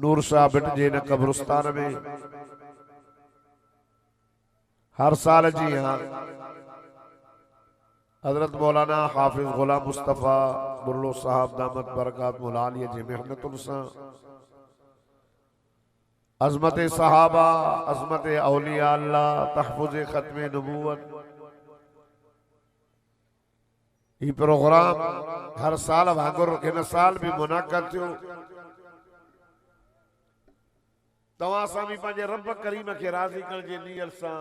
नूर Shah bit जे न कब्रिस्तान में हर साल जी हाँ हजरत मौलाना हाफिज गुलाम मुस्तफ़ा बुर्लो साहब दामत बरकात मुलालिया जी मेहनतुन सां अजमत सहाबा अजमत औलिया अल्लाह तहफ़ुज़ ख़त्म नबूवत ये प्रोग्राम हर साल वांगुर इन साल भी मुनाक़द थियो। तव्हां सां भी पंहिंजे रब करीम खे राज़ी करण जे नियत सां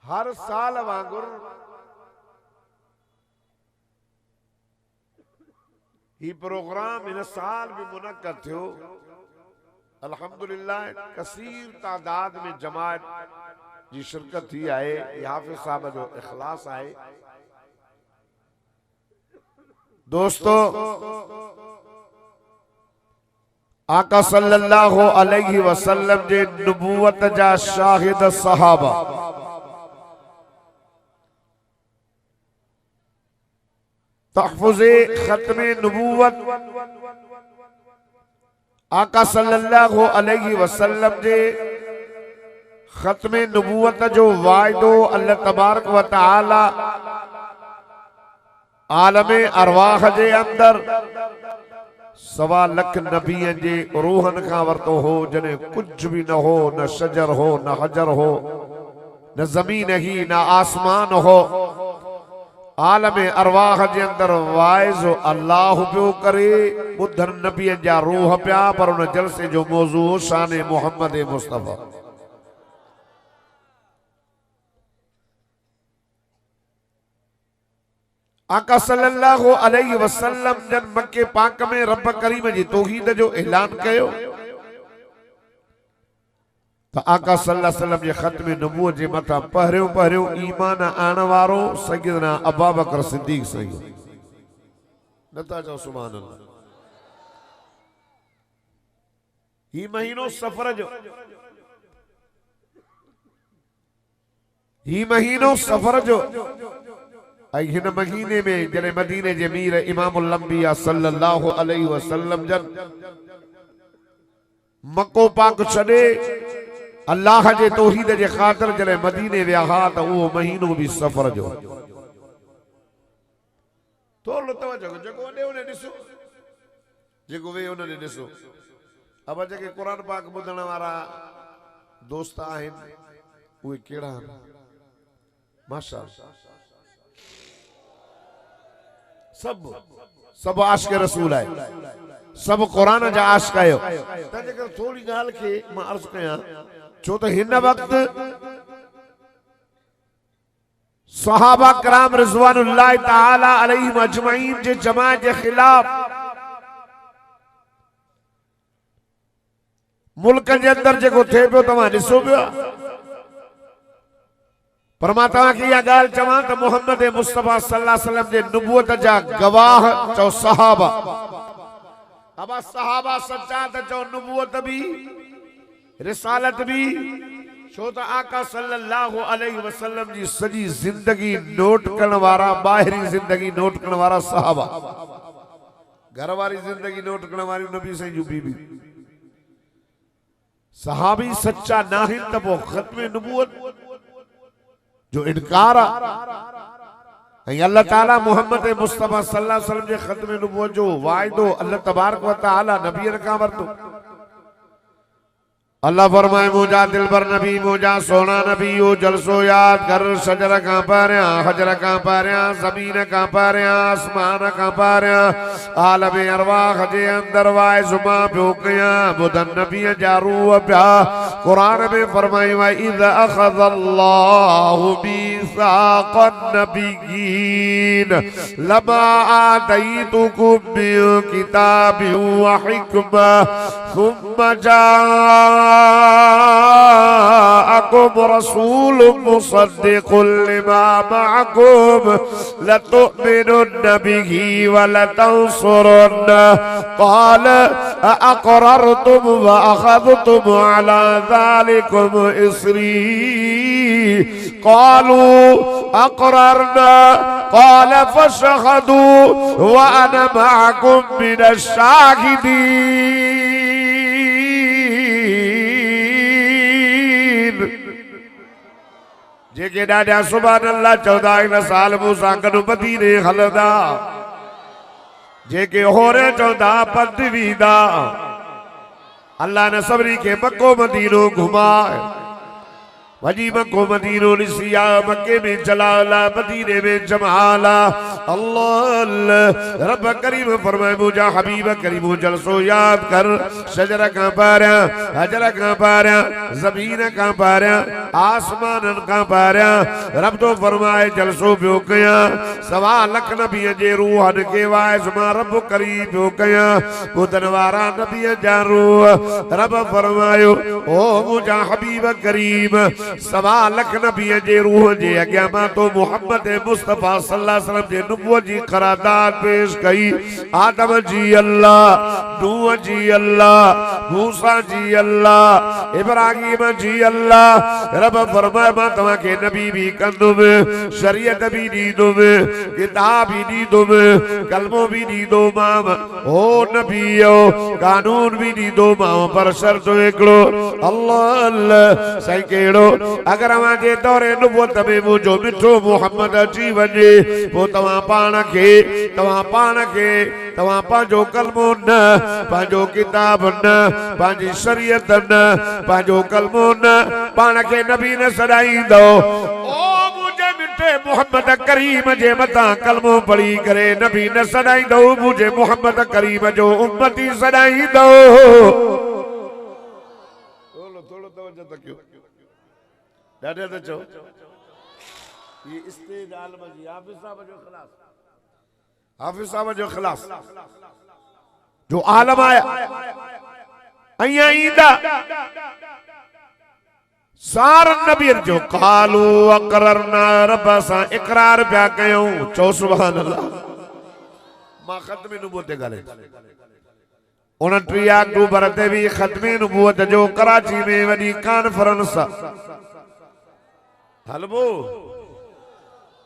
हर साल वांगुर ये प्रोग्राम इन साल भी मुनक़द थियो। अल्हम्दुलिल्लाह कसीर तादाद में जमात जी शिरकत थी आहे। हाफिज साहब जो इखलास आहे। दोस्तों आका सल्लल्लाहु अलैहि वसल्लम जे नबूवत जा शाहिद सहाबा तहफ़ुज़े ख़त्म नबूवत आका सल्लल्लाहु अलैहि वसल्लम जे ख़त्म नबूवत जो वायदो अल्लाह तबारक व तआला आलम अरवाह जे अंदर 1.25 लाख नबियन जे रूहन का वरतो हो जने कुछ भी न हो, न शजर हो, न हजर हो, न जमीन ही, न आसमान हो। आलम अरवाह जे अंदर वाइज अल्लाह पियो करे बुधन नबियन जा रूह पिया पर उन जलसे जो मौजू शान मोहम्मद मुस्तफ़ा। आका सल्लल्लाहु अलैहि वसल्लम जन मक्के पाक में रब करीम जी तौहीद जो ऐलान कयो तो आका सल्लल्लाहु अलैहि वसल्लम जे ख़त्म नबूवत जे मथा पहिरियों ईमान आण वारो सैयदना अबू बकर सिद्दीक़ सही नता चओ सुभान अल्लाह। ही महीनो सफर जो हिन महीने में जने मदीने जे मीर इमामुल अंबिया सल्लल्लाहु अलैहि वसल्लम जन मक्को पाक छॾे अल्लाह जे तौहीद जे ख़ातिर जने मदीने विया हा त उहो महीनो भी सफर जो। थोरो तवजो जेको वॾे उन ॾिसो जेको वे उन ॾिसो। अब जेके कुरान पाक ॿुधण वारा दोस्त आहिनि उहे कहिड़ा आहिनि माशाअल्लाह सब आशिक़ रसूल है, सब कुरान जा आशिक़ आयो। तंहिंजे थोड़ी गाल के मां अर्ज़ कयां छो तो हिन वक्त सहाबा कराम रिज़वानुल्लाह ताला अलैहिम अजमईन जे जमात के खिलाफ मुल्क के अंदर जेको थे पियो तव्हां ॾिसो पिया। पर मां तव्हांखे इहा ॻाल्हि चवां त मोहम्मद मुस्तफ़ा सल्लल्लाहु अलैहि वसल्लम जे नबूवत जा गवाह चओ सहाबा। अब सहाबा सच्चा त चओ नबूवत भी रिसालत भी छो त आका सल्लल्लाहु अलैहि वसल्लम जी सॼी जिंदगी नोट करण वारा ॿाहिरी जिंदगी नोट करण वारा सहाबा घर वारी जिंदगी नोट करण वारी नबी साईं जूं बीबी सहाबी सच्चा नाहिन त पोइ ख़त्म नबूवत जो इनकार अल्लाह ताला मोहम्मद मुस्तफ़ा सल्लल्लाहु अलैहि वसल्लम जे ख़त्म नबूवत जो वायदो अल्लाह तबारक व तआला नबी का वरतो। अल्लाह फरमाए मुझा दिलबर नबी मुझा सोना नबी ओ जलसो याद कर शजर का पारिया हजर का पारिया जमीन का पारिया आसमान का पारिया आलम अरवाह जे अंदर वाए जुमा पियो कया बुधन नबी जा रूह पिया। कुरान में फरमाई वा इज़ अख़ज़ल्लाहु बीसाक़न नबिय्यीन लमा आतैतुकुम मिन किताबिन व हिकमा सुम्मा जाअकुम रसूलुम मुसद्दिक़ुन लिमा मअकुम लतुअमिनुन्न बिही व लतंसुरुन्नह क़ाल अअक़ररतुम व अख़ज़तुम अला ज़ालिकुम इस्री क़ालू अक़ररना क़ाल फ़शहदू व अना मअकुम मिनश्शाहिदीन। जेके ॾाढा सुभान अल्लाह चौदा इन साल मूंसां गॾु मदीने हलंदा, जेके होरे चौदा पंध वींदा, अल्लाह ने सभिनी खे मक्को मदीनो घुमाए। वजी मक्को मदीनो ॾिसी आ, मक्के में जलाला, मदीने में जमाला। अल्लाह रब करीम फरमाए मुझा हबीब करीम जलसो याद कर। शजर का पारा, हजर का पारा, जमीन का पारा, आसमान का पारा। रब तो फरमाए जलसो पियो कया, सवा लख नबी जे रूहन के वाइस मां रब करीम पियो कया। ॿुधण वारा नबी जा रूह रब फरमायो ओ मुझा हबीब करीम सवा लख नबी जे रूह जे अॻियां मां तो मोहम्मद मुस्तफ़ा सल्लल्लाहु अलैहि वसल्लम जे नुबुवत जी क़रारदाद पेश कई। आदम जी अल्लाह, नूह जी अल्लाह, मूसा जी अल्लाह, इब्राहिम जी अल्लाह। रब फरमाए मां तव्हां खे नबी भी कंदुमि, शरीयत भी ॾींदुमि, किताब भी ॾींदुमि, कलमो भी ॾींदोमांव, ओ नबीओ कानून भी ॾींदोमांव, पर शर्त हिकिड़ो। अल्लाह अल्लाह साईं कहिड़ो? अगर जे दौरे नुबुवत में मुझो मिठो मोहम्मद अची वञे पोइ तव्हां पाण खे तव्हां पंहिंजो कलमो न, पंहिंजो किताब न, पंहिंजी शरीयत न, पंहिंजो कलमो न, पाण खे नबी न सॾाईंदो। ओ मुझे मिठे मोहम्मद करीम जे मथां कलमो पढ़ी करे नबी न सॾाईंदो, मुझे मोहम्मद करीम जो उम्मती सॾाईंदो। थोड़ो तवज्जो त कयो। ॾाढे त चओ ये स्टेज आलम जी हाफिज़ साहब जो खिलास, हाफिज़ साहब जो खिलास जो आलम आया अया ईंदा सार नबी जो कालू अकररना रब सां इकरार पिया कयूं। चओ सुभान अल्लाह। मां ख़त्म नबूवत ते ॻाल्हाए 29 अक्टूबर ते भी ख़त्म नबूवत जो कराची में वॾी कॉन्फ्रेंस हलबो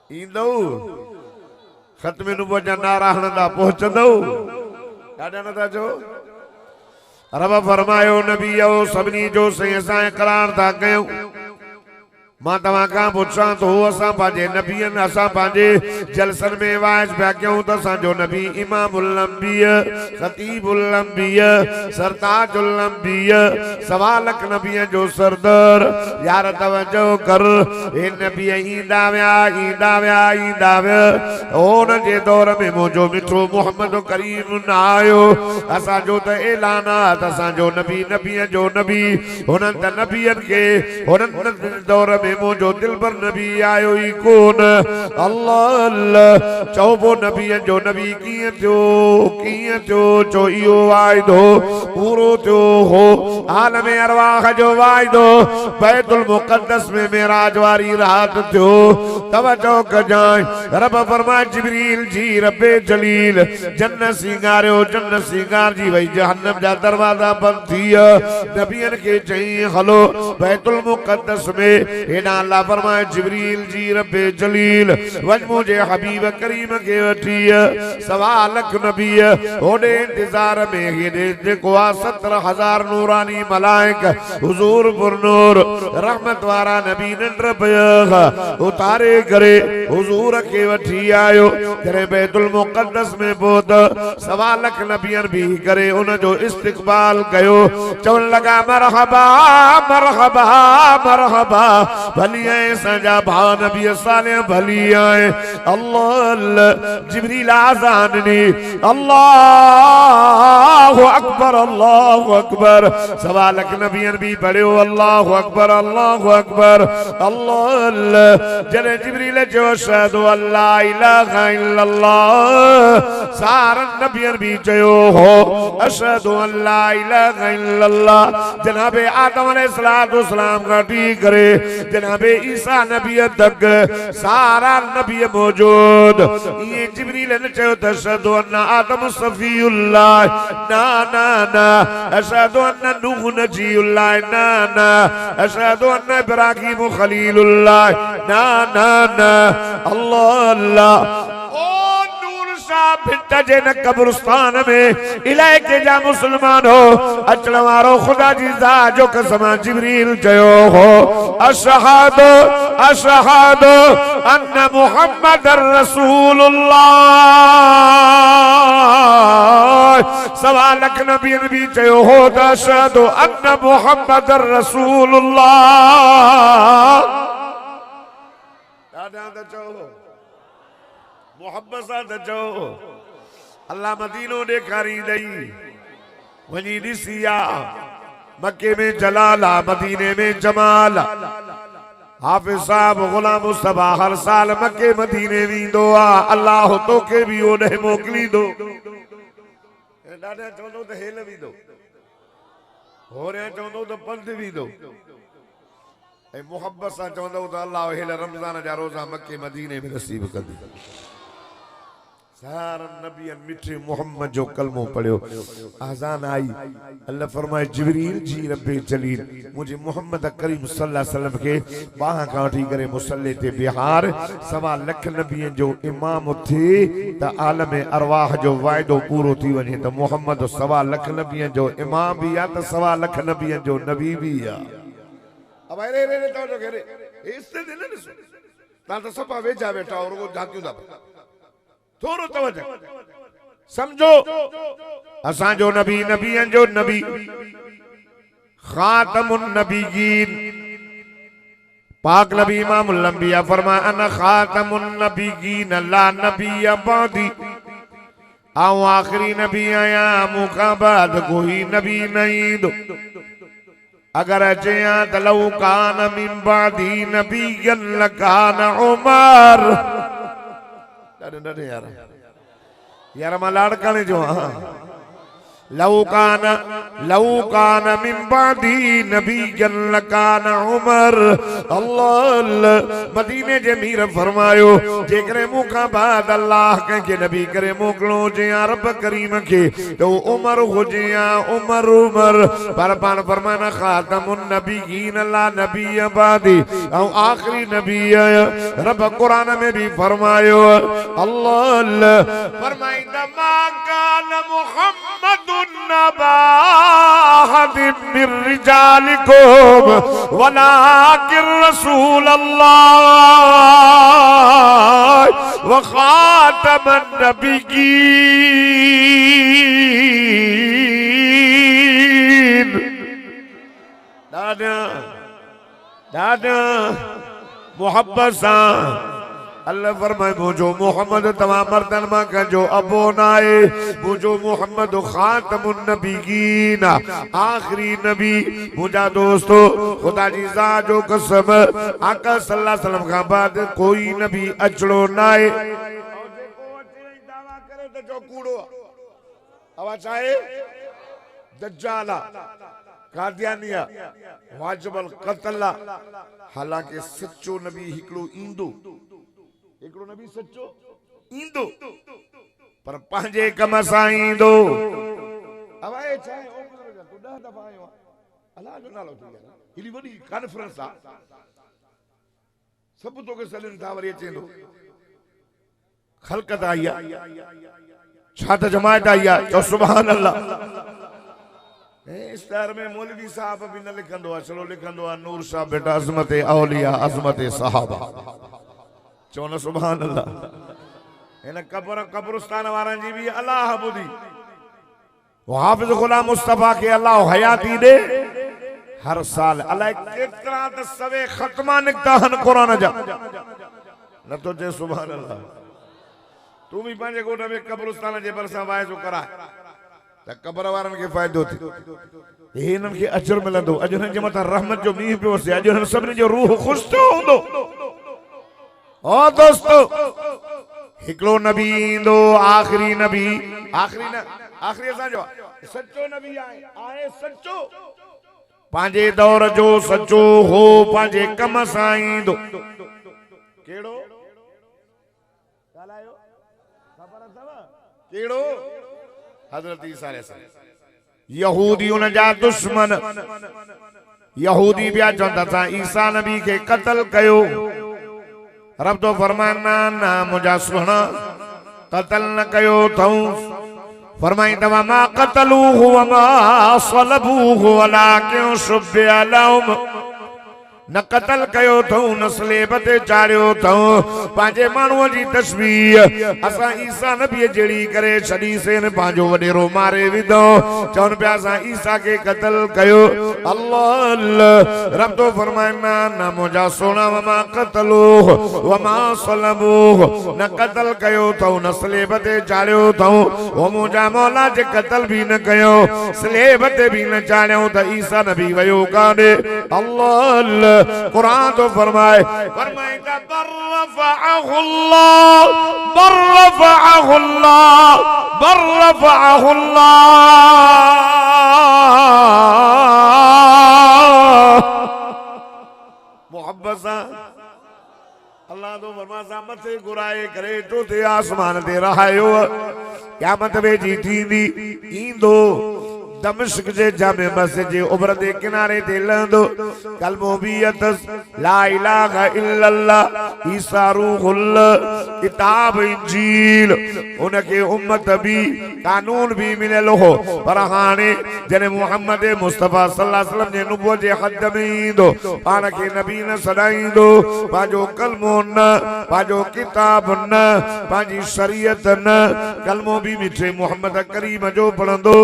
ईंदो, ख़त्म नबूवत जा नारा हणंदा पहुचंदो। ॾाढा नथा चओ। रब फरमायो नबी आओ सभिनी जो सही असां इकरार था कयूं। मां तव्हां खां पुछां तो असां पंहिंजे नबीअनि असां पंहिंजे जलसन में वाइस पिया कयूं त असांजो नबी इमामुल अंबिया, खतीबुल अंबिया, सरताजुल अंबिया, सवा लख नबीअ जो सरदार। यार तवज्जो कर, हे नबी ईंदा विया उन जे दौर में मुंहिंजो मिठो मोहम्मद करीम न आयो। असांजो त ऐलान आहे त असांजो नबी नबीअ जो नबी, हुननि त नबीअनि खे हुननि दौर में मुझो दिलबर नबी आयो ही कोन। अल्लाह अल्लाह चौबो नबी जो नबी कीअं थियो चो इहो वाइदो पूरो थियो हो। आलम अरवाह जो वाइदो बैतुल मुक़द्दस में मेराज वारी रात थियो। तवज्जो कजाए रब फरमाए जिब्रील जी रब्बे जलील जन्नत सिंगारियो, जन्नत सिंगार जी वई जहन्नम जा दरवाजा बंद थी। नबीअनि खे चई हलो बैतुल मुक़द्दस में। हेॾा अल्लाह फरमाए जिब्रील जी रब्बे जलील वञ मुझे हबीब करीम के वठी। सवा लख नबी होॾे इंतजार में हेॾे जेको आहे 70,000 नूरानी मलाइक हुजूर पुरनूर रहमत वारा नबी निंड पिया उतारे करे हुजूर के वठी आयो। जॾहिं बैतुल मुक़द्दस में पहुत सवा लख नबियनि भी करे उन जो इस्तक़बाल कयो। चवण लगा मरहबा मरहबा मरहबा भली आए सजा भा नबी साले भली आए। अल्लाह अल्लाह जिब्रील आज़ान ने अल्लाहु अकबर सवा लख नबियन भी पढ़ियो अल्लाहु अकबर अल्लाहु अकबर अल्लाह अल्लाह। जॾहिं जिब्रील जो अशहदु अल्ला इलाहा इल्लल्लाह सारन नबियन भी चयो हो अशहदु अल्ला इलाहा इल्लल्लाह। जनाबे आदम अलैहिस्सलाम का टी करे जनाबे ईसा नबी तक सारा नबी मौजूद। ये जिब्रील ने चयो त अशहदु अन्ना आदम सफीउल्लाह ना ना ना, अशहदु अन्ना नूह नजीउल्लाह ना ना, अशहदु अन्ना इब्राहीम खलीलुल्लाह ना ना ना, अल्लाह अल्लाह ओ नूर शाह भिट्टा जे न कब्रिस्तान में इलाही के जा मुसलमान हो अचण वारो खुदा जी ज़ा जो कसम जिब्रील चयो हो अशहदु अशहदु अन्न मुहम्मदर रसूलुल्लाह सवा लख नबी भी चयो हो त अशहदु अन्न मुहम्मदर रसूलुल्लाह दादा त चयो मोहब्बत सां त चओ अल्लाह मदीनो ॾेखारी ॾई वञी ॾिसी आ मक्के में जलाल आ मदीने में जमाल हाफिज साहब गुलाम मुस्तफा हर साल मक्के मदीने वेंदो आ अल्लाह तोखे भी ओॾे मोकिलींदो ॾाढा चवंदो त हेल वेंदो होरियां चवंदो त पंध वेंदो ऐं मोहब्बत सां चवंदो त अल्लाह हेल रमज़ान जा रोज़ा मक्के मदीने में नसीब कंदी सारा नबी मिठे मोहम्मद जो कलमो पढ़ियो आज़ान आई अल्लाह फरमाए जिब्रील जी रब्बे जलील मुझे मोहम्मद करीम सल्लल्लाहु अलैहि वसल्लम के बाह का उठी करे मुसल्ले ते बिहार सवा लख नबी जो इमाम थे त आलम अरवाह जो वायदो पूरो थी वने त मोहम्मद सवा लख नबी जो इमाम भी आ त सवा लख नबी जो नबी भी आ अब रे रे तो जो करे इससे दिन ने ता तो सब वेजा बैठा और वो जातियों दा थोरो तवज्जो समझो असा जो नबी नबियन जो नबी खातमुन नबीयीन पाक नबी इमामुल अंबिया फरमा अना खातमुन नबीयीन ला नबी बादी आओ आखिरी नबी आया मुका बाद कोई नबी नहीं दो अगर अचया तलौ कान मिन बादी नबियन लकान उमर डरे यार यार मैं लाड़काने जो हाँ लौकान मिन बादी नबियन लकान उमर अल्लाह मदीने जे मीर फरमायो जेकरे मुखा बाद अल्लाह के नबी करे मोकलो जे रब करीम के तो उमर हो जे उमर उमर पर पान फरमाना खातमुन नबियीन ला नबी बादी औ आखिरी नबी रब कुरान में भी फरमायो अल्लाह फरमाइंदा मा कान मुहम्मद नबा अहदिन मिन रिजालिकुम वलाकिन रसूल अल्लाह व खातमन नबिय्यीन दादा दादा मोहब्बत सा अल्लाह फरमाए मुझो मोहम्मद तमाम मर्दन मा का जो अबो नाए मुझो मोहम्मद खातमुन नबीयीन आखिरी नबी मुझा दोस्तों खुदा जी ज़ा जो कसम आका सल्लल्लाहु अलैहि वसल्लम का बाद कोई नबी अचड़ो नाए और जेको अचड़े दावा करे तो जो कूड़ो आवा चाहे दज्जाला कादियानिया वाजिबल कत्ल हालांकि सच्चो नबी हिकड़ो इंदो एकड़ो नबी सच्चो इंदो पर पंहिंजे कम सां ईंदो अवाए चाहे ओ तू 10 दफा आयो अल्लाह जो नालो थी हिली वडी कॉन्फ्रेंस आ सब तो के सलन था वरी अचेंदो खलकत आई छा त जमात आई तो सुभान अल्लाह इस दर में मौलवी साहब भी न लिखंदो आ चलो लिखंदो आ नूर शाह बेटा अजमत औलिया अजमत सहाबा चौन सुभान अल्लाह इन कब्रिस्तान वारन जी भी अल्लाह बुधी वो हाफिज गुलाम मुस्तफा के अल्लाह हयाती दे हर साल अल्लाह केतरा त सवे खत्मा निकता हन कुरान जा न तो जे सुभान अल्लाह तू भी पंजे गोट में कब्रिस्तान जे बरसा वायसो करा त कब्र वारन के फायदो थी इनन के अजर मिलंदो अजरन जे मथा रहमत जो मींह पियो से अजरन सभिनी जो रूह खुश थो हूंदो ओ दोस्तों हिकड़ो नबी इंदो आखिरी नबी आखिरी न आखिरी असा जो सच्चो नबी आए सच्चो पांजे दौर जो सच्चो हो पांजे कम सां ईंदो केड़ो ॻाल्हायो ख़बर अथव केड़ो हज़रत ईसा अलैहिस्सलाम यहूदी उन जा दुश्मन यहूदी बिया चवंदा था ईसा नबी के कत्ल कयो रब तो फरमाना ना मुझा सुना कतल न कयो थऊं फरमाई तवा मा कतलूहु व मा सलबूहु वलाकिन शुब्बिह लहुम न कतल कयो थऊं न स्लेब ते चाढ़ियो थऊं पंहिंजे माण्हूअ जी तस्वीर असां ईसा नबी जहिड़ी करे छॾी सेन पंहिंजो वॾेरो मारे विधो चवनि पिया असां ईसा खे कतल कयो अल्लाह अल्लाह रब तो फरमाइना न मुंहिंजा सोना वमा कतलूह वमा सलबूह न कतल कयो थऊं न स्लेब ते चाढ़ियो थऊं ओ मुंहिंजा मौला जे कतल बि न कयो स्लेब ते बि न चाढ़ियो त ईसा नबी वियो कान्हे अल्लाह अल्लाह कुरान तो फरमाए मोहब्बत सां अल्लाह तो फरमाए मथे घुराए करे तो ते आसमान ते रहायो क़यामत वेझी थींदी ईंदो दमिश्क जे जामे मस्जिद जे उभरंदे किनारे ते लहंदो कलमो भी अथस ला इलाहा इल्लल्लाह ईसा रूहुल्लाह किताब इंजील उनके उम्मत भी कानून भी मिलियल हो पर हाणे जने मोहम्मद मुस्तफा सल्लल्लाहु अलैहि वसल्लम जे नुबुवत जे हद में ईंदो पाण खे नबी न सॾाईंदो पंहिंजो कलमो न पंहिंजो किताब न पंहिंजी शरीयत न कलमो भी मिठे मोहम्मद करीम जो पढ़ंदो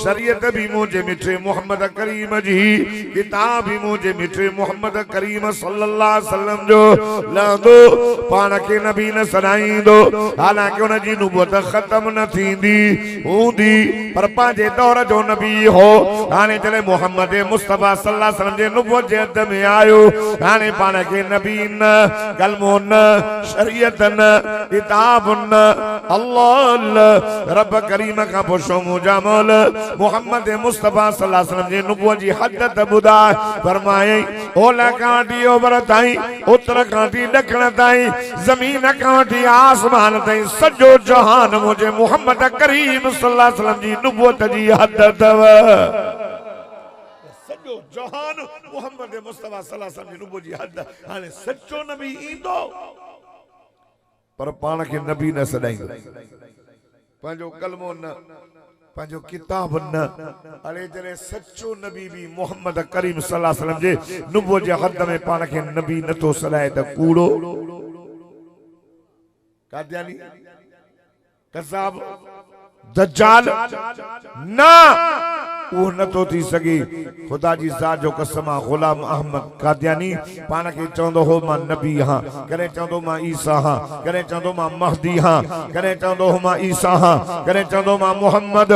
शरीयत भी मुझे मिठे मोहम्मद करीम जी किताब भी मुझे मिठे मोहम्मद करीम सल्लल्लाहु अलैहि वसल्लम जो लहंदो पाण खे नबी न सॾाईंदो हालांकि उन जी नुबुवत ख़त्म न थींदी हूंदी पर पंहिंजे दौर जो नबी हो हाणे जॾहिं मोहम्मद मुस्तफा सल्लल्लाहु अलैहि वसल्लम जे नुबुवत जे हद में आयो हाणे पाण खे नबी न कलमो न शरीयत न किताब न अल्लाह अल्लाह रब करीम खां पुछो मुंहिंजा मौल मोहम्मद मुस्तफा सल्लल्लाहु अलैहि वसल्लम जे नुबुवत जी हद त ॿुधाए फरमाए ओलह खां वठी ओभर ताईं उत्तर खां वठी ॾखण ताईं ज़मीन खां वठी आसमान ताईं सॼो जहान मुंहिंजे मोहम्मद करीम सल्लल्लाहु अलैहि वसल्लम जी नुबुवत जी हद अथव सॼो जहान मोहम्मद मुस्तफा सल्लल्लाहु अलैहि वसल्लम जी नुबुवत जी हद हाणे सच्चो नबी ईंदो पर पाण खे नबी न सॾाईंदो पंहिंजो कलमो न पंहिंजो किताब न अरे जॾहिं सच्चो नबी भी मोहम्मद करीम सल्लल्लाहु अलैहि वसल्लम जे नुबुवत जे हद में पाण खे नबी नथो सॾाए त कूड़ो कादियानी कज़ाब दज्जाल न वो नथो थी सके खुदा जी ज़ात जो कसम गुलाम अहमद कादियानी पाण खे चवंदो हो मां नबी हां कॾहिं चवंदो मां ईसा हां कॾहिं चवंदो मां महदी हां कॾहिं चवंदो हो मां ईसा हां कॾहिं चवंदो मां मोहम्मद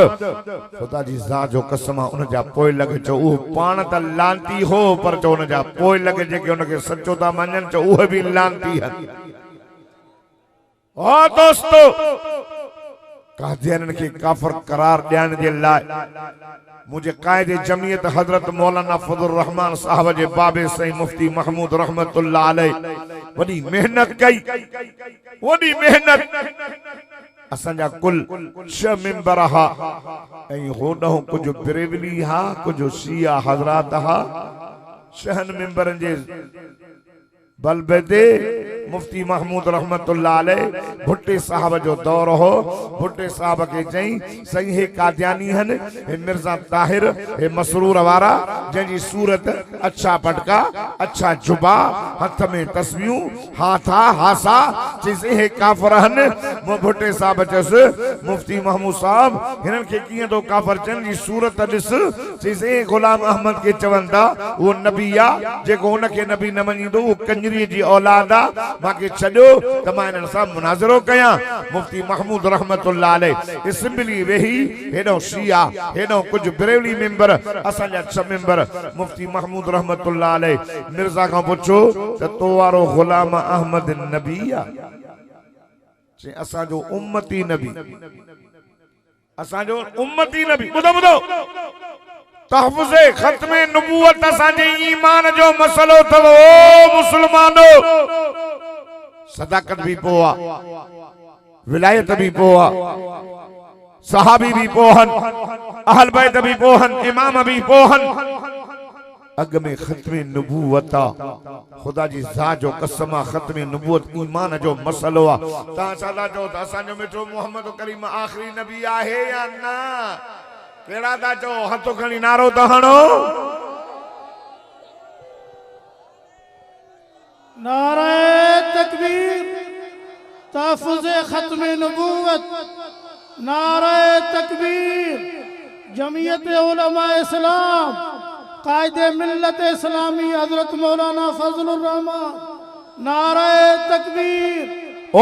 खुदा जी ज़ात जो कसम उन जा पोइ लॻे चो उहो पाण त लानती हो पर चो उन जा पोइ लॻे जेके उनखे सचो था मञनि चो उहे बि लानती आहिनि ओ दोस्तो कादियाननि खे काफ़िर करार ॾियण जे लाइ मुझे कायदे जमीयत हजरत मौलाना फजल रहमान साहब जे बाबे सही मुफ्ती महमूद रहमतुल्लाह अलैह वडी मेहनत कई वडी मेहनत असांजा कुल 6 मेंबर हा ऐं होॾो कुछ बरेलवी हा कुछ शिया हजरात हा 6 मेंबरनि जे बलबदे मुफ्ती महमूद रहमतुल्लाह अलैह भुट्टे साहब जो दौर हो भुट्टे साहब के चई सही है कादियानी हन हे मिर्जा ताहिर हे मसरूर वारा जंहिंजी सूरत अच्छा पटका अच्छा जुबा हथ में तस्बियूं हाथा हासा चई हे काफिर हन भुट्टे साहब चस मुफ्ती महमूद साहब हिनन के कीअं तो काफिर चन जी सूरत ॾिस चई गुलाम अहमद के चवंदा वो नबी आ जेको उनके नबी न मञींदो वो कंजरी जी औलाद आ बाकी छॾो त मां इन्हनि सां मुनाज़रो कयां मुफ्ती महमूद रहमतुल्लाह अलैह असेंबली वेही हेॾो शिया हेॾो कुछ बरेलवी मेंबर असांजा 6 मेंबर मुफ्ती महमूद रहमतुल्लाह अलैह मिर्ज़ा खां पुछो त तो वारो गुलाम अहमद नबी आ चई असांजो उम्मती नबी असांजो उम्मती नबी ॿुधो ॿुधो तहफ़ुज़े ख़त्मे नबूवत असांजे ईमान जो मसलो अथव ओ मुसलमानो सदाकत भी पोआ विलायत भी पोआ सहाबी भी पोहन अहल बैत भी पोहन इमाम भी पोहन अग में खत्म नबूवता खुदा जी ज़ात जो कसम खत्म नबूवत ईमान जो मसलो आ ता साला जो असा जो मिठो मोहम्मद करीम आखिरी नबी आहे या ना केड़ा ता जो हथ खणी नारो त हणो नारे तकबीर तहफ़्फ़ुज़ खत्म नबूवत नारे तकबीर जमीयत उलमा इस्लाम कायदे मिल्लत इस्लामी हजरत मौलाना फजलुर रहमान नारे तकबीर। ओ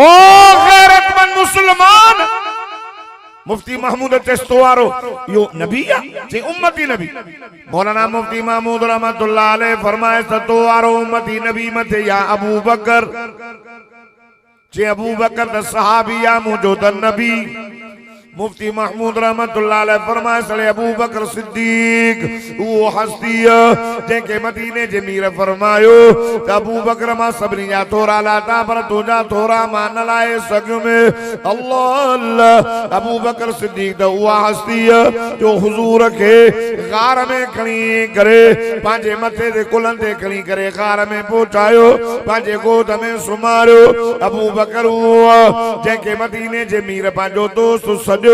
गैरतमंद मुसलमान मुफ्ती महमूद चिश्तवारो यो नबी जे उम्मती नबी मौलाना मुफ्ती महमूद रहमतुल्लाह अलैह फरमाए सतवारो उम्मती नबी मथे या अबू बकर जे अबू बकर द सहाबिया मौजूद नबी मुफ्ती महमूद रहमतुल्लाह अलैह फरमाए सले अबू बकर सिद्दीक वो हस्ती जेके मदीने जे मीर फरमायो त अबू बकर मा सभनी जा थोरा लाता पर तुजा थोरा मान लाए सग में अल्लाह अल्लाह अबू बकर सिद्दीक द वो हस्ती जो हुजूर के गार में खणी करे पांजे मथे दे कुलन ते खणी करे गार में पहुंचायो पांजे गोद में सुमारो अबू बकर जेके मदीने जे मीर पांजो दोस्त ओ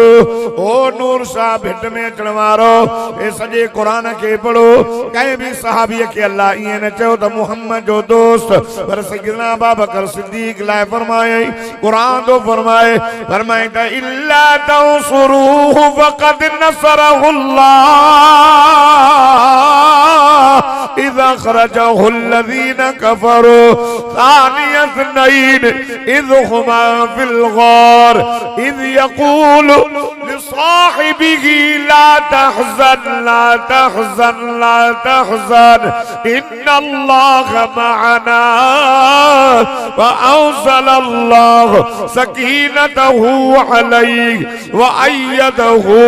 नूर शाह भिट में अचण वारो ए सजे कुरान के पढ़ो कहीं भी सहाबी के अल्लाह ये न चो तो मुहम्मद जो दोस्त पर सैयदना अबू बकर सिद्दीक लाए फरमाए कुरान तो फरमाए ता इल्ला तंसुरूहु फक़द नसरहुल्लाह इज़ अख़रजहु अल्लज़ीना कफ़रू सानिय इस्नैन इज़ हुमा फिल गार इज़ यक़ूलु लिसाहिबिही ला तहज़न इन्नल्लाह मअना फअंज़लल्लाहु सकीनतहु अलैहि व अय्यदहु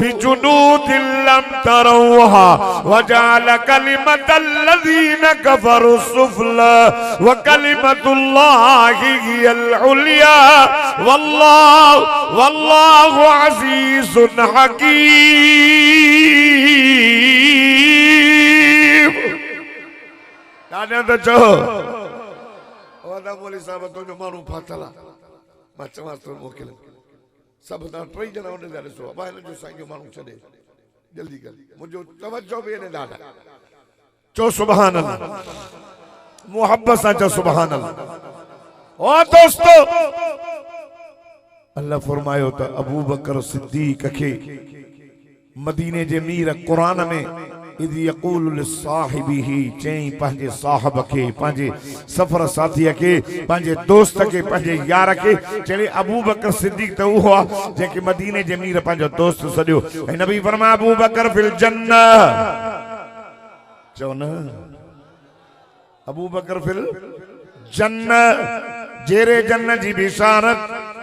बिजुनूदिन लम तरौहा व जअल कलिमतल्लज़ीना कफ़रू सुफ़ला व कलिमतुल्लाहि हियल उलिया वल्लाहु अज़ीज़ुन हकीम। दाने तो चो ओदा बोली साहब तो जो मानू फातला मचवा तो मोकिल सब दा ट्रई जना उन दाले सो बाहर जो साईं मानू छडे जल्दी कर मुजो तवज्जो बे ने दादा चो सुभान अल्लाह मोहब्बत सा चो सुभान अल्लाह। ओ दोस्तों अल्लाह फरमायो त अबू बकर सिद्दीक के मदीने जे मीर कुरान में इद यक़ूल लिसाहिबिही चई पंहिंजे साहब के पंहिंजे सफर साथी के पंहिंजे दोस्त के पंहिंजे यार के चले अबू बकर सिद्दीक त उहो जेके मदीने जे मीर पंहिंजो दोस्त सदियो ऐं नबी फरमाया अबू बकर फिल जन्नह चो न अबू बकर फिल जन्नह जेरे जन्नत जी बिशारत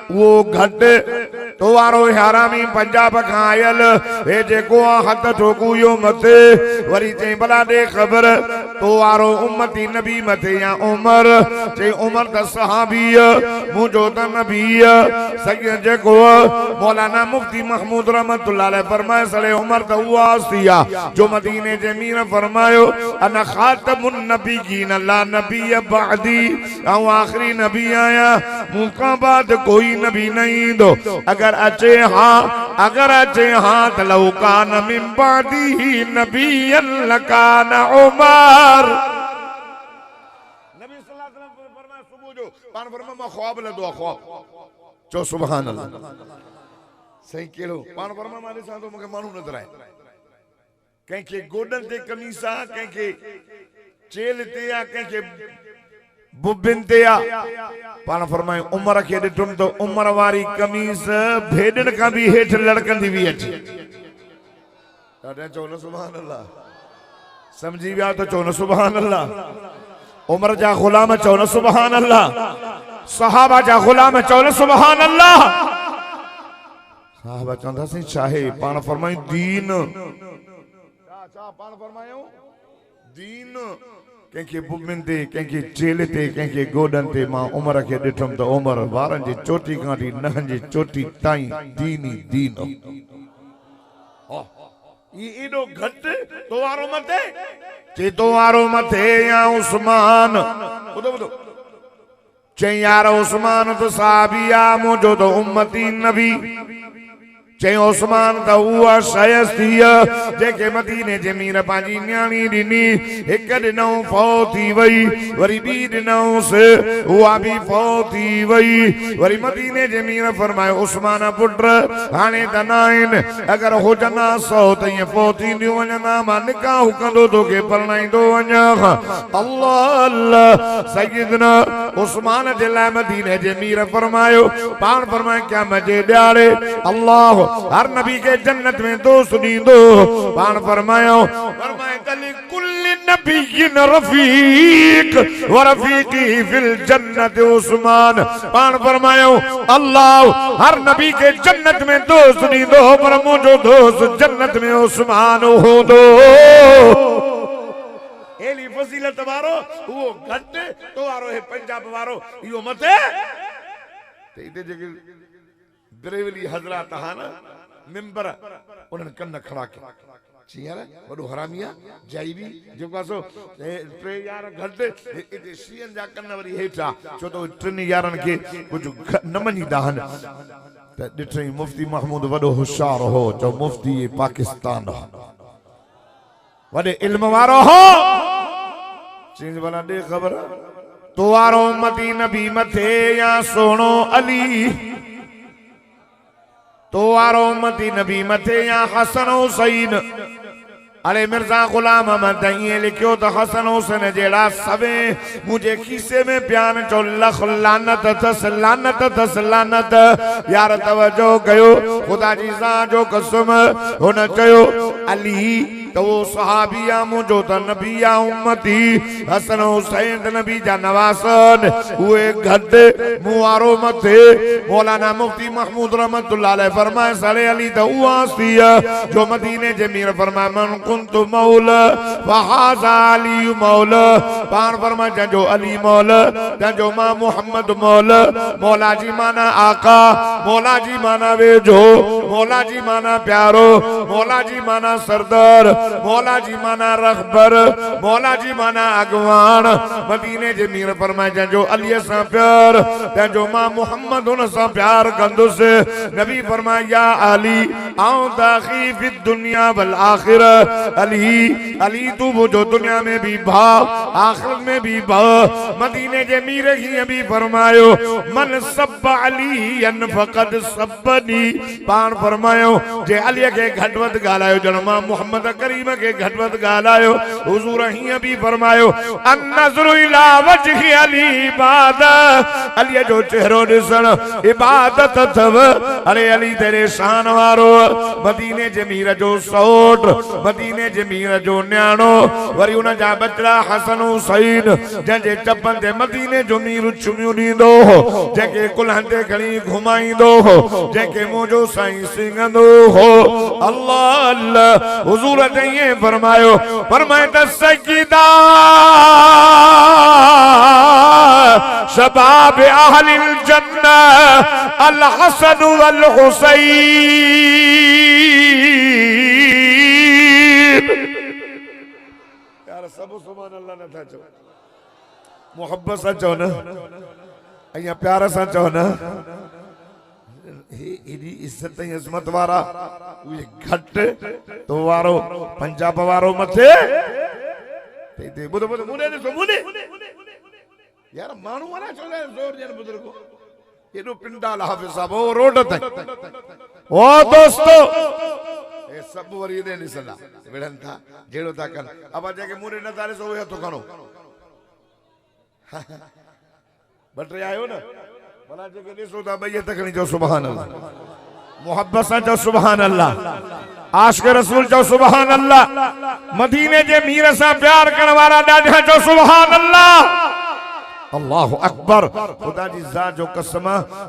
वो घट तो वारो हरामी पंजाब खां आयल हे जेको हथ ठोकू यो मथे वरी चई भला दे खबर तो वारो उम्मती नबी मथे या उमर चई उमर द सहाबी मुजो द नबी सैयद जेको मौलाना मुफ्ती महमूद रहमतुल्लाह अलैह फरमाए सले उमर द हुआ हस्तिया जो मदीने जे मीर फरमायो अना खातमुन नबीयीन ला नबी बअदी औ आखिरी नबी आया मुका बाद कोई नबी नहीं दो अगर अचे हाँ तो लौ कान मिन बादिही नबिय्यन लकान उमर। नबी सल्लल्लाहु अलैहि वसल्लम फरमाया सुबह जो पान फरमा मा ख्वाब ले दुआ ख्वाब चो सुभान अल्लाह सही केड़ो पान फरमा माने सा तो मके मानू नजर आए कहीं के गोडन ते कमीसा कहीं के चेल ते या कहीं के बुबिन ते या पान फरमाए उमर के दिठुम तो उमर वारी कमीज भेडन का भी हेठ लड़कंदी भी अच्छी चो न सुभान अल्लाह समझी विया तो चो न सुभान अल्लाह उमर जा गुलाम चो न सुभान अल्लाह सहाबा जा गुलाम चो न सुभान अल्लाह सहाबा चंदा से चाहे पान फरमाए दीन पान फरमायो दीन कंहिंखे बुमिन ते कंहिंखे चेल ते कंहिंखे गोडन ते मां उमर के दिठुम तो उमर वारन जी चोटी काटी नहन जी चोटी ताई दीन ही दीन ये एडो घट तो वारो मथे चे तो वारो मथे या उस्मान बुधो बुधो चे यार उस्मान तो साहबिया मुझो तो उम्मती नबी चे उस्मान त उहा शयस्तिया जेके मदीने जे मीर पांजी न्याणी ॾिनी हिक ॾिनऊं फौत थी वई वरी ॿी ॾिनऊंसि उहा बि फौत थी वई वरी मदीने जे मीर फरमायो उस्मान पुट हाणे त न आहिनि अगरि हुजनि 100 त ईअं फौत थींदियूं वञनि मां निकाह कंदो तोखे परणाईंदो वञा अल्लाह अल्लाह सैयदना उस्मान जे लाइ मदीने जे मीर फरमायो पाण फरमाए क्या मजे ॾियारे अल्लाह हर नबी के जन्नत में दोस्त दींदो पान फरमायो फरमाए कली कुल्ली नबीयिन रफीक व रफीकी फिल जन्नत उस्मान पान फरमायो अल्लाह हर नबी के जन्नत में दोस्त दींदो पर मुझो दोस्त जन्नत में उस्मान होंदो एली फजीलत वारो वो घट तो वारो है पंजाब वारो यो मते ते इते जेके बरेवली हजरात हा न मिंबर उन्हनि कन खड़ा कया चीअर वॾो हरामिया जाई बि जेको सो 3 यार घट इते शीयन जा कन वरी हेठा छो तो 3 यारनि खे कुझु न मञीदा आहिनि त ॾिठई मुफ्ती महमूद वॾो होशियार हो जो मुफ्ती पाकिस्तान वॾे इल्म वारो हो चीज वाला दे खबर तो वारो उम्मती नबी मथे या सोनो अली तो वारो उम्मती नबी मथे या हसन हुसैन अरे मिर्जा गुलाम अहमद ये लिखियो तो हसन हुसैन जेड़ा सबे मुझे खीसे में प्यान चो लख लानत तस लानत यार तवज्जो कयो खुदा जी सा जो कसम हुन चयो अली तो वो सहाबिया मुझो तो नबिया उम्मती हसन हुसैन नबी जा नवासन हुए घट मुआरो मथे मौलाना मुफ्ती महमूद रहमतुल्लाह अलैह फरमाए सरे अली तो उआसिया जो मदीने जे मीर फरमाए मन कुंतु मौला वहाजा अली मौला पान फरमाए जंजो अली मौला जंजो मां मोहम्मद मौला मौला जी माना आका मौला जी माना वेजो मौला जी माना प्यारो मौला जी माना सरदार मौला जी माना रहबर मौला जी माना अगवान मदीने जे मीर फरमाए जंजो अली सा प्यार तंजो मां मोहम्मद उन सा प्यार कंदुस नबी फरमाए या अली आओ दाखी फि दुनिया वल आखिरा अली अली तू वो जो दुनिया में भी भा आखिरत में भी भा मदीने जे मीर ही भी फरमायो मन सब अली अन फकद सबनी पान फरमायो जे अली के घटवत गालायो जन मां मोहम्मद करीम के घटवत गालायो हुजूर ही भी फरमायो अन नजरु इला वजहि अली इबादत अली जो चेहरो दिसन इबादत थव अरे अली तेरे शान वारो मदीने जे मीर जो सोट मदीने जे मीर जो न्याणो वरी उन जा बचड़ा हसन हुसैन जंहिंजे चपन ते मदीने जो मीर चुमियूं ॾींदो हो जेके कुल्हनि ते खणी घुमाईंदो हो जेके मुंहिंजो साईं सिंगंदो हो अल्लाह अल्लाह हुजूर ने ये फरमायो फरमाए त सजदा शबाब अहलिल जन्नह अल हसन वल हुसैन यार सब सुभान अल्लाह न था चो मोहब्बत सा चो ना अया प्यार सा चो ना एडी इज्जत ऐं अज़मत वारा उहे घट तो वारो पंजाब वारो मथे ते बुध बुध मुने ॾिसो मुने यार माण्हू वारा चले जोर ॾियनि बुजुर्गो एॾो पिंडाल हाफ़िज़ साहब ओ रोड ते ओ दोस्तो ए सब वरी दे ॾिसंदा विढ़नि था जहिड़ो था कनि अब जेके मुने न था ॾिसो उहे हथु खणो बटे आयो न भला जेके ॾिसो था ॿई हथ खणी चओ सुभान अल्लाह मोहब्बत सां चओ सुभान अल्लाह आशिक़ रसूल चओ सुभान अल्लाह मदीने जे मीर सां प्यार करण वारा ॾाढा चओ सुभान अल्लाह अल्लाहु अकबर खुदा जी ज़ात जो कसम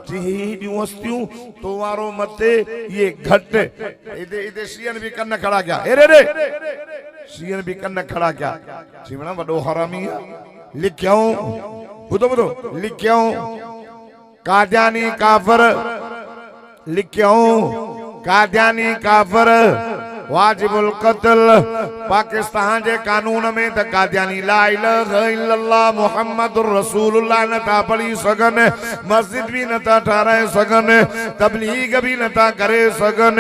जी हस्तियों तो वारो मते ये घट इधे इधे शियन भी कन्न खड़ा क्या रे रे शियन भी कन्न खड़ा क्या जीवना वडो हरामी लिखियो बुधो बुधो लिखियो कादियानी काफर लिखियो कादियानी काफर वाजिबुल क़त्ल पाकिस्तान जे कानून में त कादियानी ला इलाहा इल्लल्लाह मुहम्मदुर रसूलुल्लाह न था पढ़ी सघन, मस्जिद भी न था ठाराए सघन, तबलीग भी न था करे सघन।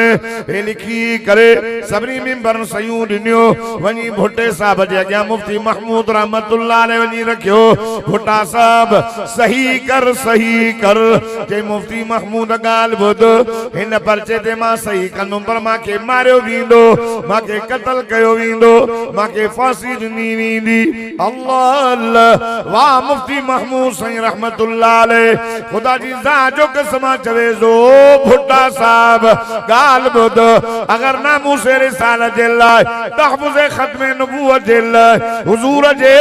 हे लिखी करे सभिनी मिंबर सयूं ॾिनियो, वञी भुट्टे साहब जे अॻियां मुफ्ती महमूद रहमतुल्लाह अलैहि वञी रखियो। भुट्टा साहब सही कर जे मुफ्ती महमूद ॻाल्हि ॿुध, हिन पर्चे ते मां सही कंदुमि पर मांखे मारियो वेंदो, मांखे क़त्ल कयो वेंदो, मांखे फांसी ॾिनी वेंदी। अल्लाह अल्लाह वाह मुफ्ती महमूद सही रहमतुल्लाह अलैहि खुदा जी ज़ात जो कसम चवे जो भुट्टा साहब ॻाल्हि ॿुध, अगर नामूसे रिसालत जे लाइ तहफ़्फ़ुज़ ख़त्म नबूवत जे लाइ हुज़ूर जे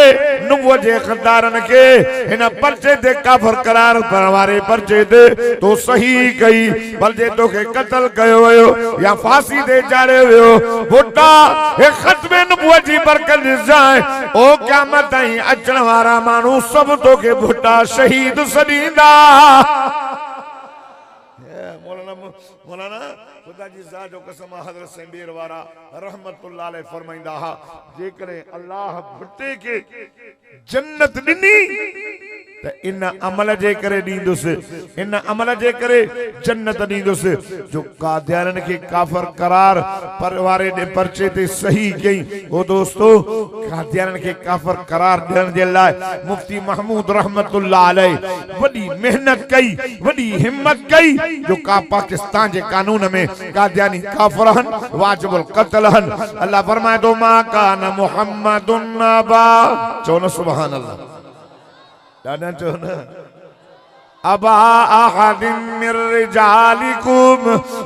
नबूवत जे ख़ुदारनि खे हिन पर्चे ते काफ़िर करार करण वारे पर्चे ते तो सही कई, पर जे तोखे क़त्ल कयो वियो या फांसी ते चाढ़ियो वियो, भुट्टा हे ख़त्म नबूवत जी बरकत ॾिसजांइ, ओ क़यामत ताईं अचण वारा माण्हू सभु तोखे भुट्टा शहीद सॾींदा। मौलाना खुदा जी ज़ात जो कसम हज़रत सेंबीर वारा रहमतुल्लाह अलैहि फरमाइंदा हा, जेकॾहिं अल्लाह भुट्टे के जन्नत ॾिनी त इन अमल जे करे ॾींदुसि, इन अमल जे करे जन्नत ॾींदुसि जो कादियाननि खे काफ़िर करार पर वारे पर्चे ते सही कई। ओ दोस्तो कादियाननि खे काफ़िर करार ॾियण जे लाइ मुफ्ती महमूद रहमतुल्लाह अलैहि वॾी मेहनत कई, वॾी हिम्मत कई जो का पाकिस्तान जे कानून में कादियानी काफ़िर हन, वाजिबुल क़त्ल हन। अल्लाह फरमाए तो मा कान मुहम्मदुन अबा, चओ न सुभान अल्लाह, दादा चो न, अबा अहदिन मिर रिजालिकुम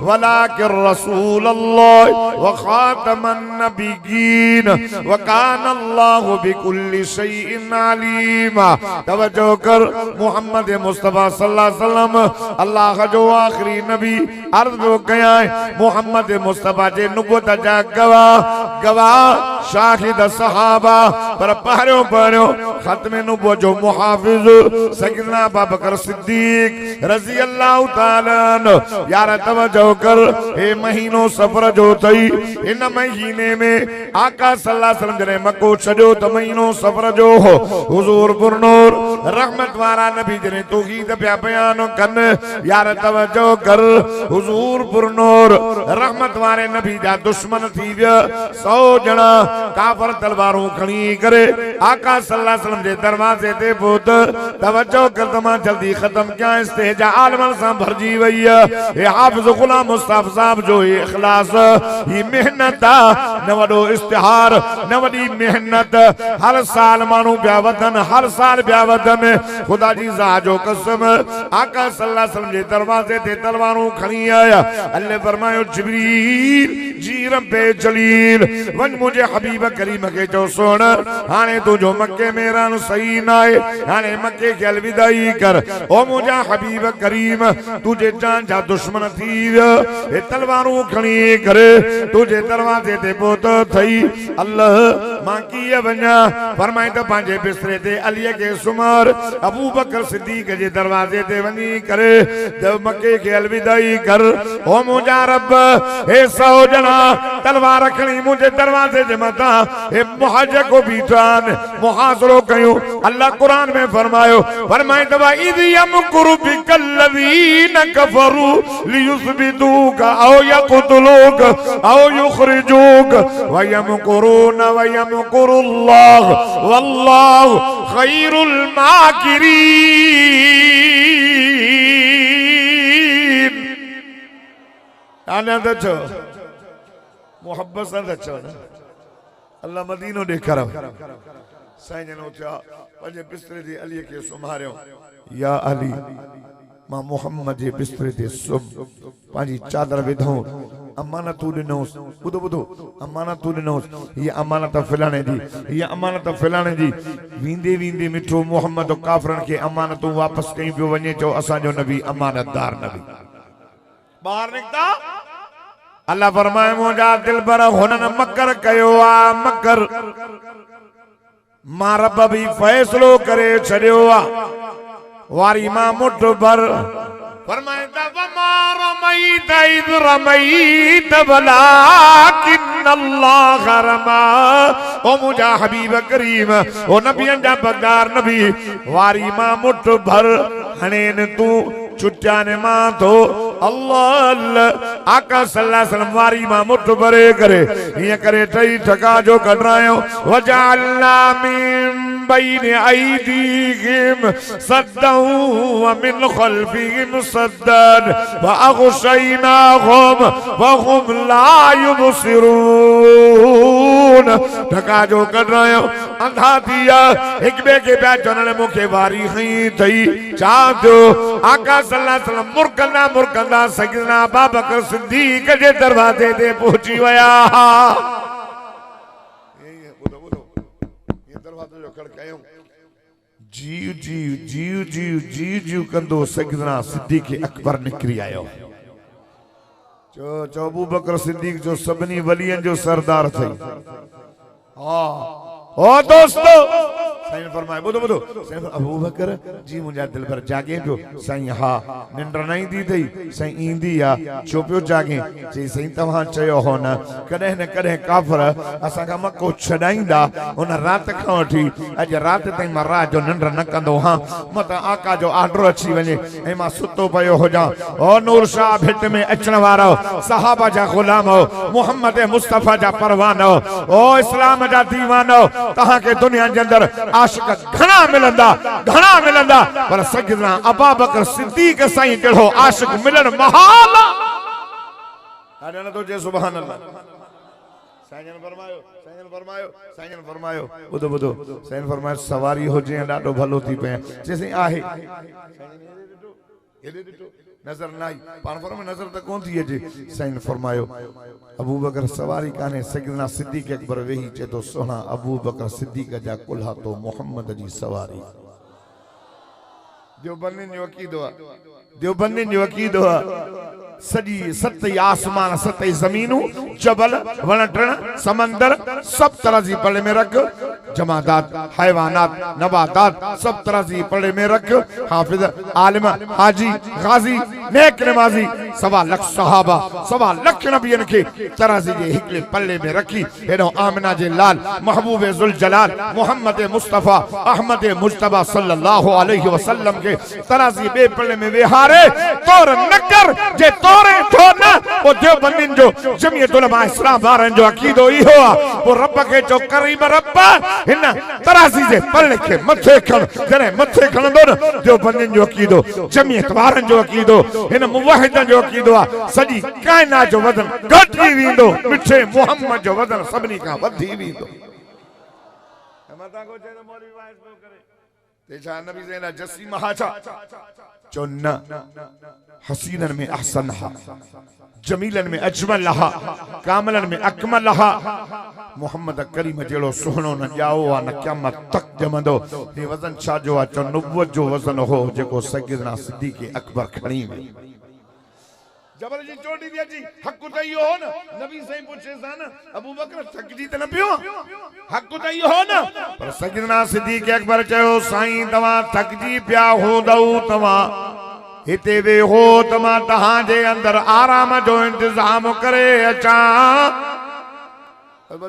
वलाकिर रसूलल्लाह व खातमन नबिय्यीन व कान अल्लाहु बिकुल्लि शैइन अलीमा। तवज्जो कर, मोहम्मद मुस्तफा सल्लल्लाहु अलैहि वसल्लम अल्लाह जो आखिरी नबी अर्ज़ जो कया मोहम्मद मुस्तफा जे नबूवत जा गवाह शाहिद सहाबा, पर पहिरियों ख़त्म नबूवत जो मुहाफ़िज़ सैयदना अबू बकर सिद्दीक़ रज़ी अल्लाह ताला अन्हु। यार तवज्जो कर, हे महीनो सफ़र जो थई, इन महीने में आका सल्लल्लाहु अलैहि वसल्लम जने मक्को छॾियो त महीनो सफ़र जो हो। हुज़ूर पुरनूर रहमत वारा नबी जने तौहीद पिया बयान कन। यार तवज्जो कर, हुज़ूर पुरनूर रहमत वारे नबी जा दुश्मन थी विया। 100 ॼणा काफ़िर तलवारूं खणी करे आका सल्लल्लाहु अलैहि वसल्लम जे दरवाज़े ते पहुत। तवज्जो कर, तमाम जल्दी खत्म क्या इस्तेजा आलमन सां भरजी वई है। हे हाफ़िज़ गुलाम मुस्तफ़ा साहब जो ही इखलास, ही मेहनत न वॾो इश्तिहार, न वॾी मेहनत, हर साल माण्हू पिया वधनि, हर साल पिया वधनि। खुदा जी ज़ात जो कसम आका सल्लल्लाहु अलैहि वसल्लम जे दरवाज़े ते तलवारूं खणी आया। अल्लाह फरमायो जिब्रील जी रब्बे जलील वञ मुंहिंजे हबीब करीम खे चओ सुण, हाणे तुंहिंजो मके में रहणु सही न आहे, हाणे मके खे अलविदाई कर। ओ मुंहिंजा हबीब करीम तुझे जान जा दुश्मन थी विया, हे तलवारूं खणी करे तुझे दरवाज़े ते पहुतो थई। अल्लाह मां कीअं वञा? फरमाए त पंहिंजे बिस्तरे ते अलीअ खे सुमार, अबू बकर सिद्दीक़ जे दरवाज़े ते वञी करे मके खे अलविदाई कर। ओ मुंहिंजा रब, हे 100 ॼणा तलवार खणी मुंहिंजे दरवाज़े जे मथां हे मुहाज को बीठान मुहाज़रो कयूं। अल्लाह कुरान में फरमायो, फरमाए त इद यमकुरु बिकल्लज़ीना कफरू लियुस्बितूका औ यक़तलूका औ युखरिजूका व यमकुरून व यमकुरुल्लाह वल्लाहु खैरुल माकिरीन। आनंद छो मोहब्बत सां अचो न, अल्लाह मदीनो ॾेखारो। साईं जन उथिया, पंहिंजे बिस्तरे ते अलीअ खे सुम्हारियो। या अली, मां मोहम्मद जे बिस्तरे ते सुम, पंहिंजी चादर विधऊं, अमानतूं ॾिनोसि। ॿुधो ॿुधो, अमानतूं ॾिनोसि, हीअ अमानत फिलाणे जी, हीअ अमानत फिलाणे जी। वेंदे वेंदे मिठो मोहम्मद काफ़िरनि खे अमानतूं वापसि कयूं पियो वञे। चओ असांजो नबी अमानतदार नबी। ॿाहिरि निकिता, अल्लाह फरमाए मुंहिंजा दिलबर हुननि मकर कयो आ, मकर मां रब बि फ़ैसिलो करे छॾियो आ। वारी मां मुठ भर फरमाइंदा वमा रमईत इद रमईत वलाकिन्नल्लाह रमा। ओ मुझा हबीब करीम ओ नबियन जा बगदार नबी वारी मां मुठ भर हणेन तू चुट्याने मां तो अल्लाह आका सल्लल्लाहु अलैहि वसल्लम वारी मां मुठ भरे करे ये करे टई ठका जो कढरायो वजअलना मिन बैन ऐदीहिम सद्दन व मिन खल्फिहिम सद्दन व अग़शयनाहुम वहुम ला युबसिरून। ठका जो कढरायो अंधा दिया एक बे के पिया चवण मूंखे वारी खई थई छा थियो आका सल्लल्लाहु अलैहि वसल्लम मुरकंदा मुरकंदा सैयदना अबू बकर सिद्दीक जे दरवाजे ते पहुंची वया। ये दरवाजे जो खड़कायो जीव जीव जीव जीव जीव जीव कंदो सैयदना सिद्दीक अकबर निकरी आयो। चो अबू बकर सिद्दीक जो सभिनी वलियन जो सरदार थई। हां ओ दोस्तों साईं फरमाए बुधो बुधो साईं अबू बकर जी मुंहिंजा दिल भर जागे पियो साईं हा निंड न ईंदी अथई साईं ईंदी आ छो पियो जागे चई साईं तव्हां चयो हो न कॾहिं न कॾहिं काफ़िर असांखां मको छॾाईंदा उन राति खां वठी अॼु राति ताईं मां रात जो निंड न कंदो हां मत आका जो आर्डर अची वञे ऐं मां सुतो पियो हुजां। ओ नूर शाह भिट में अचण वारो सहाबा जा गुलाम हो मुहम्मद मुस्तफा जा परवान हो ओ इस्लाम जा दीवान हो तहांखे दुनिया जे अंदर आशिक घणा मिलंदा पर सैयदना अबू बकर सिद्दीक साईं जहिड़ो आशिक मिलन महाल आहे। न तो जे सुभान अल्लाह। साईं फरमायो बुधो बुधो साईं फरमायो सवारी हुजे ॾाढो भलो थी पए चेसि आहे नजर न आई पाण पर में नजर त कोन थी अचे। साईं फरमायो अबू बकर सवारी काने सैयदना सिद्दीक अकबर वेही चे तो सोना अबू बकर सिद्दीक जा कुल्हा तो मोहम्मद जी सवारी। देवबंदी जो अकीदो सजी सत आसमान सत जमीनूं जबल वण टण समंदर सब तरह जी पले में रख जमादात हैवानात नबातात सब तरह जी पले में रख हाफिज आलिम हाजी गाजी नेक नमाजी सवा लख सहाबा सवा लख नबियन के तरह जी हिकले पल्ले में रखी हेडो आमिना जे लाल महबूब जुल जलाल मोहम्मद मुस्तफा अहमद मुज्तबा सल्लल्लाहु अलैहि वसल्लम के तरह जी बे पल्ले में विहारे तोर नकर जे तोरे थो न वो देवबंदिन जो जमीयत उलमा इस्लाम वारन जो अकीदो इहो आ वो रब के जो करीम रब हिन तराज़ी जे पल्ले के मथे खण जने मथे खणंदो न देवबंदिन जो अकीदो जमीयत वारन जो अकीदो हिन मुवहिदन जो अकीदो आ सजी कायनात जो वजन घटी वेंदो मिठे मोहम्मद जो वजन सभनी का वधी वेंदो। मता को जे मौलवी वाइस नो करे ते छा नबी ज़ैना जसी महाचा चुन्ना हसीनन में अहसनहा जमीलन में अजमलहा कामलन में अकमलहा मोहम्मद करीम जेड़ो सोहणो न जाओ आ न क़यामत तक जमंदो ये वजन छा जो आ चो नबुवत जो वजन हो जेको सैयदना सिद्दीक अकबर खणी में जबल जी चोटी दिया जी हक त इहो हो न नबी साईं पुछे सा न अबू बकर थकजी त न पियो हक त इहो हो न पर सैयदना सिद्दीक अकबर चयो साईं तवां थकजी पिया हूंदौ तवां हिते वे हो तमा तहां जे अंदर आराम जो इंतजाम करे अचा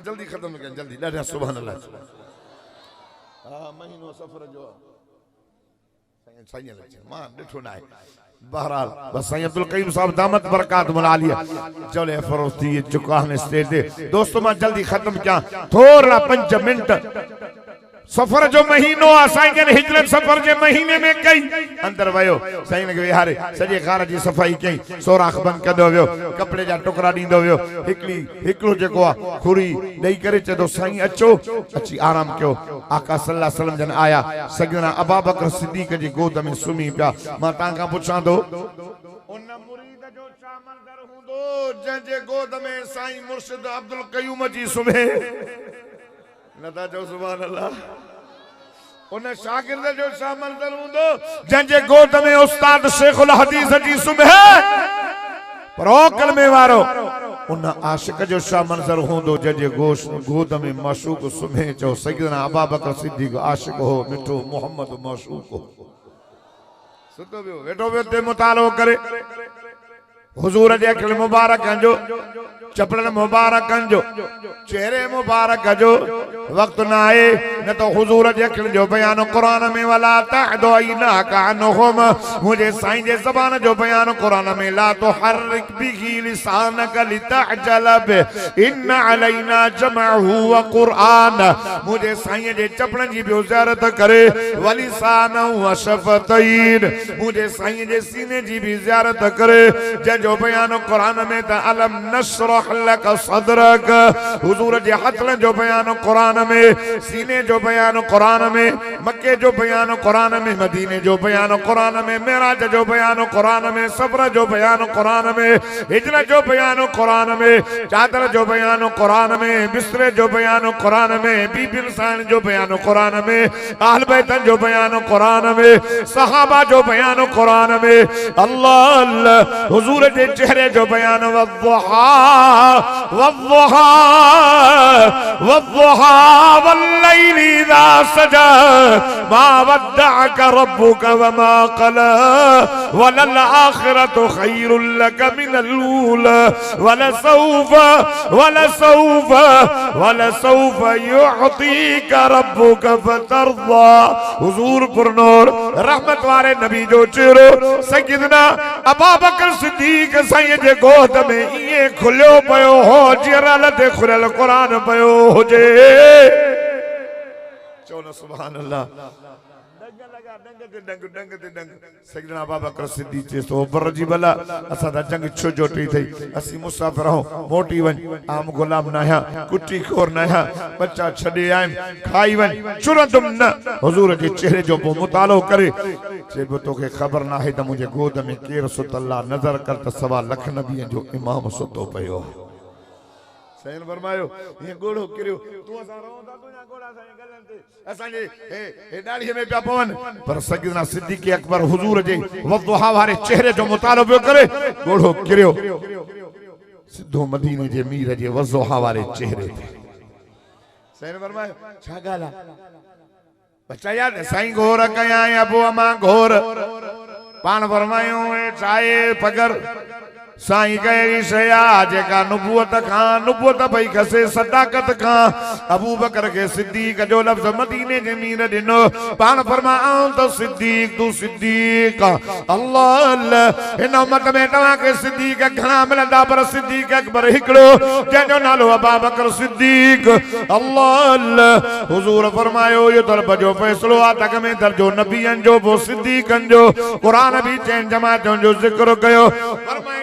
जल्दी खत्म करें जल्दी ॾाढा सुभान अल्लाह। हां महीनो सफर जो साईं मां ॾिठो न आहे बहरहाल बस साईं अब्दुल करीम साहब दामत बरकात मलालिया चले फरोज थी चुका है स्टेज दे दोस्तों मैं जल्दी खत्म क्या थोड़ा 5 मिनट सफर जो महीनो आ साईं जन हिजरत सफर जे महीने में कई अंदर वयो साईं ने विहारे सजे घर जी सफाई कई सोराख बंद कर दो कपड़े जा टुकड़ा दींदो वियो हिकड़ो जेको आ खुरी देई करे चदो साईं अचो अची आराम कयो आका सल्लल्लाहु अलैहि वसल्लम जन आया सैयदना अबू बकर सिद्दीक जी गोद में सुमी पिया मां तां का पुछां दो उन मुरीद जो छा मंजर हुंदो जंहिंजे गोद में साईं मुर्शिद अब्दुल कयूम जी सुमे नता जो सुभान अल्लाह उन शागिर्द जो छा मंजर हुंदो जंहिंजे गोद में उस्ताद शेखुल हदीस जी सुमे प्रोकल में वारो उन आशिक जो छा मंजर हुंदो जंहिंजे गोद में माशूक सुमे चो सैयदना अबू बकर सिद्दीक आशिक हो मिठो मोहम्मद माशूक हो सुतो पियो वेठो पियो ते मुतालो करे हुजूर जे अखिल मुबारक जो चपड़न मुबारक जो चेहरे मुबारक जो वक्त ना आए न तो हुजूर जे अखिल जो बयान कुरान में वला तअदुइना कानहुम मुझे साईं जे ज़बान जो बयान कुरान में ला तो हर्रिक बिही लिसानक लितअजल बि इन अलैना जमअहु व कुरान मुझे साईं जे चपड़न जी भी ज़ियारत करे वलिसान व शफतैन मुझे साईं जे सीने जी भी ज़ियारत करे जो बयान कुरान में त अलम नशरह लक सदरक हुजूर जे हथन जो बयान कुरान में सीने जो बयान कुरान में मक्के जो बयान कुरान में मदीने जो बयान कुरान में मेराज जो बयान कुरान में सब्र जो बयान कुरान में हिजरत जो बयान कुरान में चादर जो बयान कुरान में बिस्तरे जो बयान कुरान में बीबी इंसान जो बयान कुरान में अहल बैत जो बयान कुरान में सहाबा जो बयान कुरान में अल्लाह अल्लाह हुजूर जे चेहरे जो बयान वद्दुहा वद्दुहा वद्दुहा वल्लैलि इज़ा सजा मा वद्दअक रब्बुक वमा क़ला वलल आखिरतु खैरुल लक मिनल ऊला वलसौफ युअतीक रब्बुक फतरदा हुजूर पुरनूर रहमत वाले नबी जो चेहरो सय्यदना अबू बकर सिद्दीक साईं जे गोद में ये खुलियो पयो हो जिरल ते खुलियल कुरान पयो हुजे चो न सुभान अल्लाह सय्यदना अबू बकर सिद्दीक जे सो बर जी भला असा दा जंग छो जोटी थई असी मुसाफिर हो मोटी वन आम गुलाम नया कुटी खोर नया बच्चा छडे आए खाई वन चुरंदम न हुजूर जे चेहरे जो मुतालो करे जे तो के खबर ना है त मुझे गोद में केर सुतल्ला नजर कर त सवा लख नबी जो इमाम सुतो पयो सैन फरमायो ये गोड़ो करियो तू असा रोंदा तू ना गोड़ा सा गलन ते असा जे हे डाली में पिया पवन पर सय्यदना सिद्दीक अकबर हुजूर जे वद्दुहा वारे चेहरे जो मुतालो पियो करे गोड़ो करियो सिद्धो मदीने जे मीर जे वद्दुहा वारे चेहरे ते सैन फरमायो छा गाला बच्चा याद साईं घोर कया अबू अमा घोर पान फरमायो ए चाहे पगर साईं कई शया जेका नुबुवत भई खसे सदाकत खां अबू बकर के सिद्दीक जो लफ्ज मदीने जे मीर दिनो पान फरमा तो सिद्दीक तू सिद्दीक अल्लाह अल्लाह इन उम्मत में तवा के सिद्दीक घणा मिलंदा पर सिद्दीक अकबर हिकड़ो जंजो नालो अबू बकर सिद्दीक अल्लाह अल्लाह हुजूर फरमायो यो तरफ जो फैसलो आ तक में दर्जो नबियन जो वो सिद्दीकन जो कुरान भी चैन जमातों जो जिक्र कयो फरमाए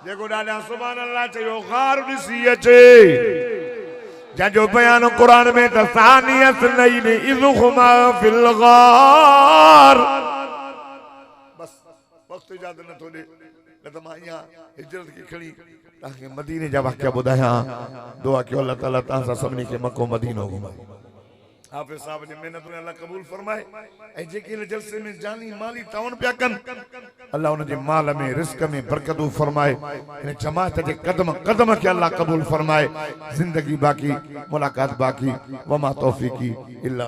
देखो डाला सुभान अल्लाह चयो गार दिसी अचे जो बयान कुरान में तसानियत नहीं ने इज़हुमा फिल गार बस वक्त इजाजत न थोड़े न त मां यहाँ हिजरत की खड़ी ताकि मदीने जा वाक़या बुधाया दुआ कयो अल्लाह ताला ता सा सबनी के मक्को मदीनो घुमाए हाफिज साहब जी मेहनत में अल्लाह कबूल फरमाए ए जेके जलसे में जानी माली ताउन पिया कन अल्लाह उन जे माल में रिस्क में बरकत फरमाए इन जमात जे कदम कदम के अल्लाह कबूल फरमाए जिंदगी बाकी मुलाकात बाकी वमा तौफीकी इल्ला